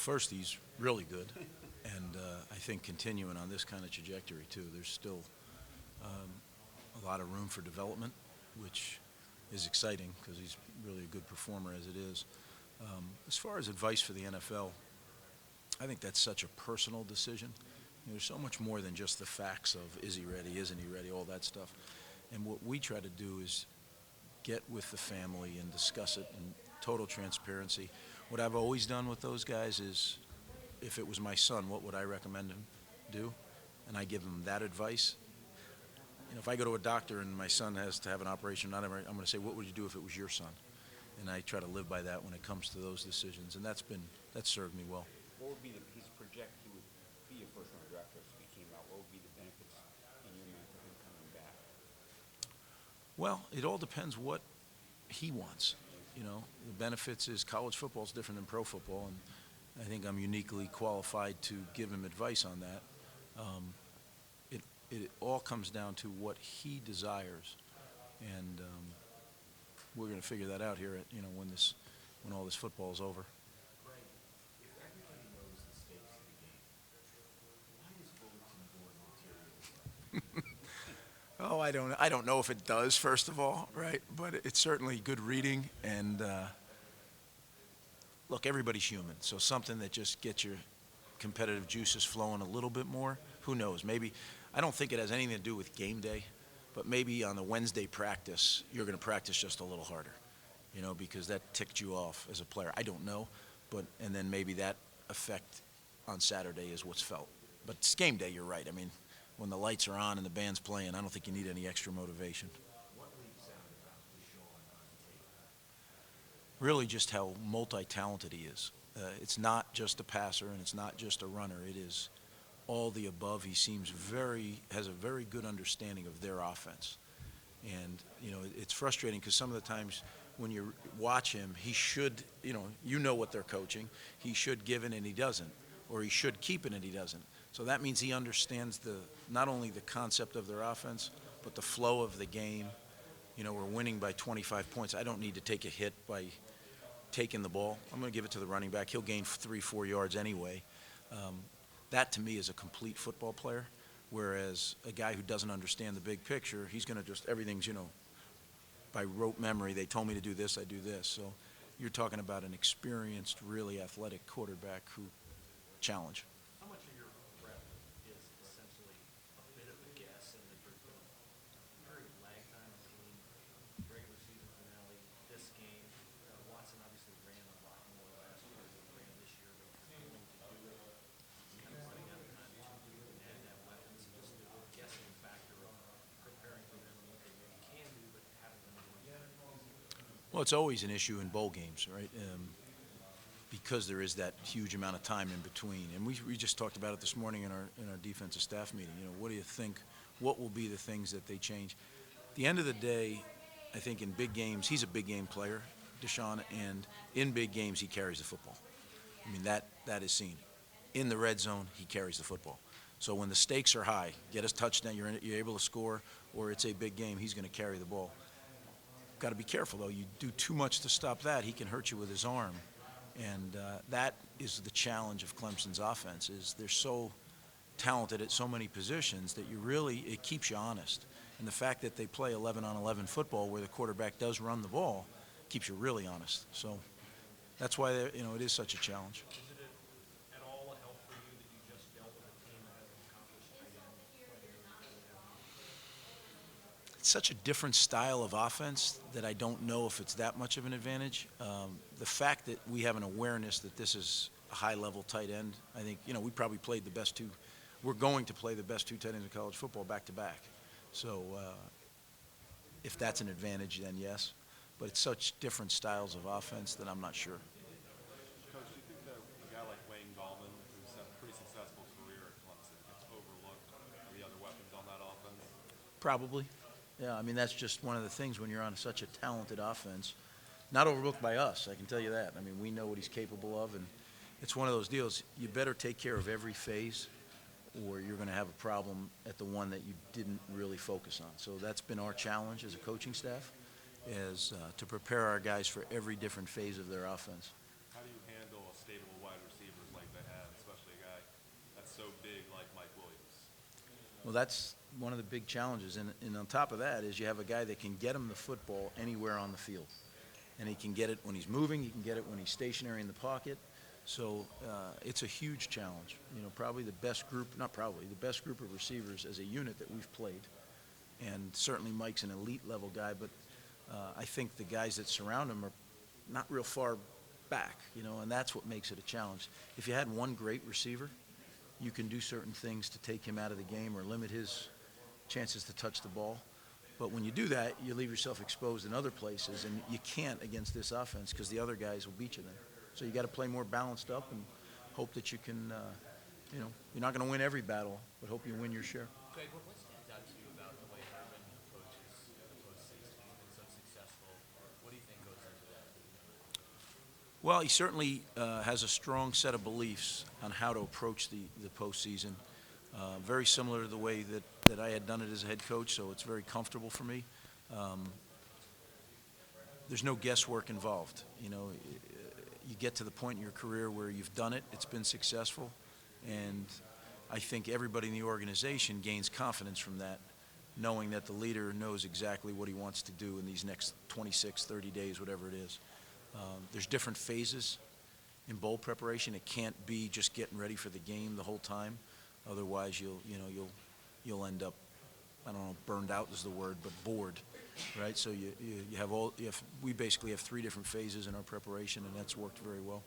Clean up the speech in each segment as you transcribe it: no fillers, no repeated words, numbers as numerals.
first, he's really good, and I think continuing on this kind of trajectory too. There's still a lot of room for development, which is exciting because he's really a good performer as it is. As far as advice for the NFL, I think that's such a personal decision. There's so much more than just the facts of is he ready, isn't he ready, all that stuff. And what we try to do is get with the family and discuss it in total transparency. What I've always done with those guys is, if it was my son, what would I recommend him do? And I give him that advice. If I go to a doctor and my son has to have an operation, I'm going to say, what would you do if it was your son? And I try to live by that when it comes to those decisions, and that's served me well. What would be he's projected he would be a first-round draft pick if he came out. What would be the benefits in your mind for him coming back? Well, it all depends what he wants. The benefits is college football is different than pro football, and I think I'm uniquely qualified to give him advice on that. It all comes down to what he desires, and we're going to figure that out here at, when all this football is over. If everybody knows the stakes of the game, why is bulletin board material? Oh, I don't know if it does, first of all, right? But it's certainly good reading, and look, everybody's human, so something that just gets your competitive juices flowing a little bit more. Who knows? Maybe, I don't think it has anything to do with game day, but maybe on the Wednesday practice, you're going to practice just a little harder, because that ticked you off as a player. I don't know, and then maybe that effect on Saturday is what's felt. But it's game day, you're right. I mean, when the lights are on and the band's playing, I don't think you need any extra motivation. What leaps out about Schiano on tape? Really just how multi-talented he is. It's not just a passer and it's not just a runner. It is all the above. He has a very good understanding of their offense. And, it's frustrating because some of the times when you watch him, he should, what they're coaching. He should give it and he doesn't. Or he should keep it and he doesn't. So that means he understands not only the concept of their offense, but the flow of the game. We're winning by 25 points. I don't need to take a hit by taking the ball. I'm going to give it to the running back. He'll gain 3-4 yards anyway. That, to me, is a complete football player, whereas a guy who doesn't understand the big picture, he's going to just, everything's, by rote memory. They told me to do this, I do this. So you're talking about an experienced, really athletic quarterback who challenge. How much of your prep is essentially a bit of a guess, and that you're going very lag time between regular season finale, this game? Watson obviously ran a lot more last year than he ran this year, but if you're going to do it, kind of running out of time to do it and have weapons, and just the guessing factor of preparing for them and what they maybe can do, but having them in Well, it's always an issue in bowl games, right? Because there is that huge amount of time in between. And we just talked about it this morning in our defensive staff meeting. What do you think? What will be the things that they change? At the end of the day, I think in big games, he's a big game player, Deshaun, and in big games, he carries the football. I mean, that is seen. In the red zone, he carries the football. So when the stakes are high, get a touchdown, you're able to score, or it's a big game, he's going to carry the ball. Got to be careful, though. You do too much to stop that, he can hurt you with his arm. And that is the challenge of Clemson's offense, is they're so talented at so many positions that it keeps you honest. And the fact that they play 11-on-11 football where the quarterback does run the ball keeps you really honest. So that's why it is such a challenge. Is it at all a help for you that you just dealt with a team that has accomplished It's such a different style of offense that I don't know if it's that much of an advantage. The fact that we have an awareness that this is a high-level tight end, I think, we probably played the best two. We're going to play the best two tight ends in college football back-to-back. So if that's an advantage, then yes. But it's such different styles of offense that I'm not sure. Coach, do you think that a guy like Wayne Gallman, who's had a pretty successful career at Clemson, gets overlooked by the other weapons on that offense? Probably. Yeah, I mean, that's just one of the things when you're on such a talented offense. Not overlooked by us, I can tell you that. I mean, we know what he's capable of, and it's one of those deals. You better take care of every phase, or you're going to have a problem at the one that you didn't really focus on. So that's been our challenge as a coaching staff, is to prepare our guys for every different phase of their offense. How do you handle a stable wide receivers Well, that's one of the big challenges. And on top of that is you have a guy that can get him the football anywhere on the field. And he can get it when he's moving. He can get it when he's stationary in the pocket. So it's a huge challenge. You know, probably the best group, not probably, the best group of receivers as a unit that we've played. And certainly Mike's an elite level guy, but I think the guys that surround him are not real far back, you know, and that's what makes it a challenge. If you had one great receiver, you can do certain things to take him out of the game or limit his chances to touch the ball. But when you do that, you leave yourself exposed in other places, and you can't against this offense because the other guys will beat you then. So you got to play more balanced up and hope that you can, you know, you're not going to win every battle, but hope you win your share. Greg, what stands out to you about the way Herman approaches the postseason? He's been so successful. What do you think goes into that? Well, he certainly has a strong set of beliefs on how to approach the postseason. Very similar to the way that I had done it as a head coach, so it's very comfortable for me. There's no guesswork involved. You know, you get to the point in your career where you've done it, it's been successful, and I think everybody in the organization gains confidence from that, knowing that the leader knows exactly what he wants to do in these next 26, 30 days, whatever it is. There's different phases in bowl preparation. It can't be just getting ready for the game the whole time. Otherwise, you'll end up, I don't know, burned out is the word, but bored, right? So we basically have 3 different phases in our preparation, and that's worked very well.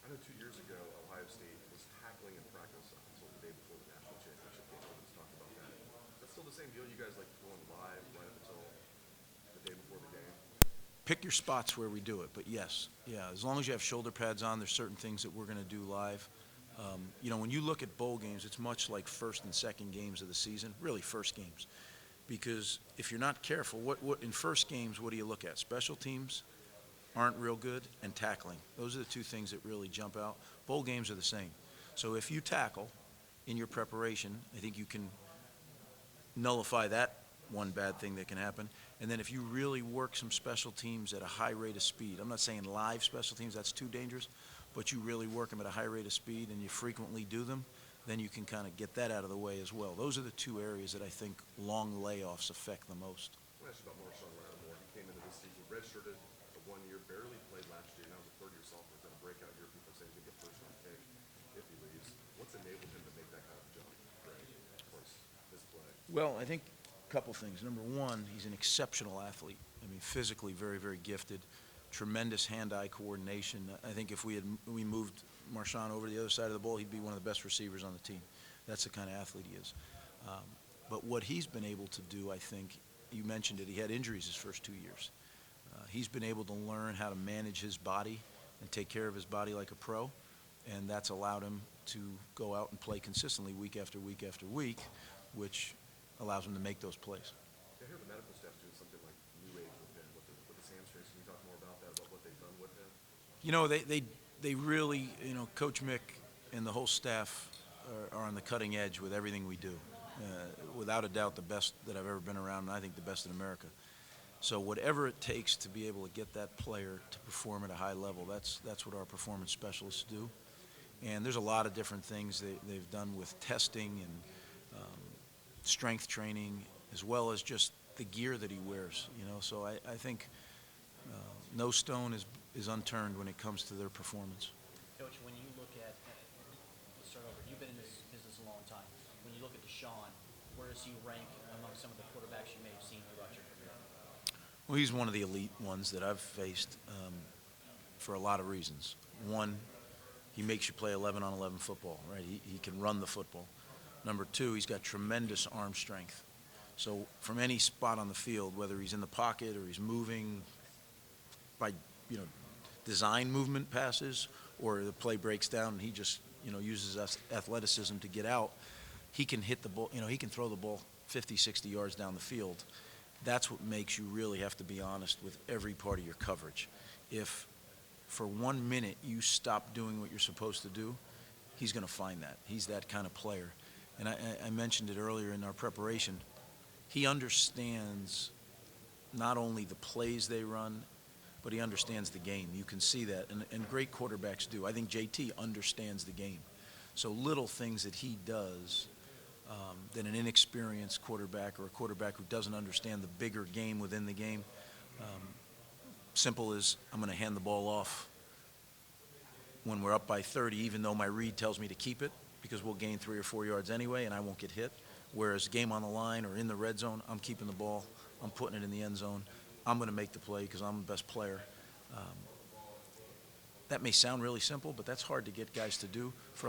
I know 2 years ago, Ohio State was tackling in practice up until the day before the national championship game. Let's talk about that. That's still the same deal. You guys like going live right up until the day before the game. Pick your spots where we do it, but yes, yeah. As long as you have shoulder pads on, there's certain things that we're going to do live. You know, when you look at bowl games, it's much like first and second games of the season, really first games. Because if you're not careful, what in first games, what do you look at? Special teams aren't real good, and tackling. Those are the 2 things that really jump out. Bowl games are the same. So if you tackle in your preparation, I think you can nullify that one bad thing that can happen. And then if you really work some special teams at a high rate of speed, I'm not saying live special teams, that's too dangerous, but you really work them at a high rate of speed and you frequently do them, then you can kind of get that out of the way as well. Those are the 2 areas that I think long layoffs affect the most. I want to ask you about Marshawn Lattimore. He came into this season redshirted for 1 year, barely played last year. Now he's a third-year sophomore. He's had a breakout year. People say he's going to get first-round pick if he leaves. What's enabled him to make that kind of jump, Greg, as far as his play? Well, I think a couple things. Number one, he's an exceptional athlete. I mean, physically very, very gifted. Tremendous hand-eye coordination. I think if we moved Marshawn over to the other side of the ball, he'd be one of the best receivers on the team. That's the kind of athlete he is. But what he's been able to do, I think, you mentioned it, he had injuries his first 2 years. He's been able to learn how to manage his body and take care of his body like a pro, and that's allowed him to go out and play consistently week after week after week, which allows him to make those plays. I hear the medical staff doing something like new age with him, with his hamstrings. Can you talk more about that, about what they've done with him? You know, they really, you know, Coach Mick and the whole staff are on the cutting edge with everything we do. Without a doubt, the best that I've ever been around, and I think the best in America. So whatever it takes to be able to get that player to perform at a high level, that's what our performance specialists do. And there's a lot of different things they've done with testing and strength training, as well as just the gear that he wears. You know, so I think no stone is unturned when it comes to their performance. Coach, when you look at, let's start over, you've been in this business a long time. When you look at Deshaun, where does he rank among some of the quarterbacks you may have seen throughout your career? Well, he's one of the elite ones that I've faced for a lot of reasons. One, he makes you play 11 on 11 football, right? He can run the football. Number two, he's got tremendous arm strength. So from any spot on the field, whether he's in the pocket or he's moving by, you know, design movement passes, or the play breaks down and he just, you know, uses athleticism to get out, he can hit the ball, you know, he can throw the ball 50, 60 yards down the field. That's what makes you really have to be honest with every part of your coverage. If for 1 minute you stop doing what you're supposed to do, he's going to find that. He's that kind of player. And I mentioned it earlier in our preparation. He understands not only the plays they run, but he understands the game. You can see that, and great quarterbacks do. I think JT understands the game. So little things that he does than an inexperienced quarterback or a quarterback who doesn't understand the bigger game within the game. Simple as I'm going to hand the ball off when we're up by 30, even though my read tells me to keep it, because we'll gain 3 or 4 yards anyway and I won't get hit. Whereas game on the line or in the red zone, I'm keeping the ball, I'm putting it in the end zone, I'm going to make the play because I'm the best player. That may sound really simple, but that's hard to get guys to do. For a lot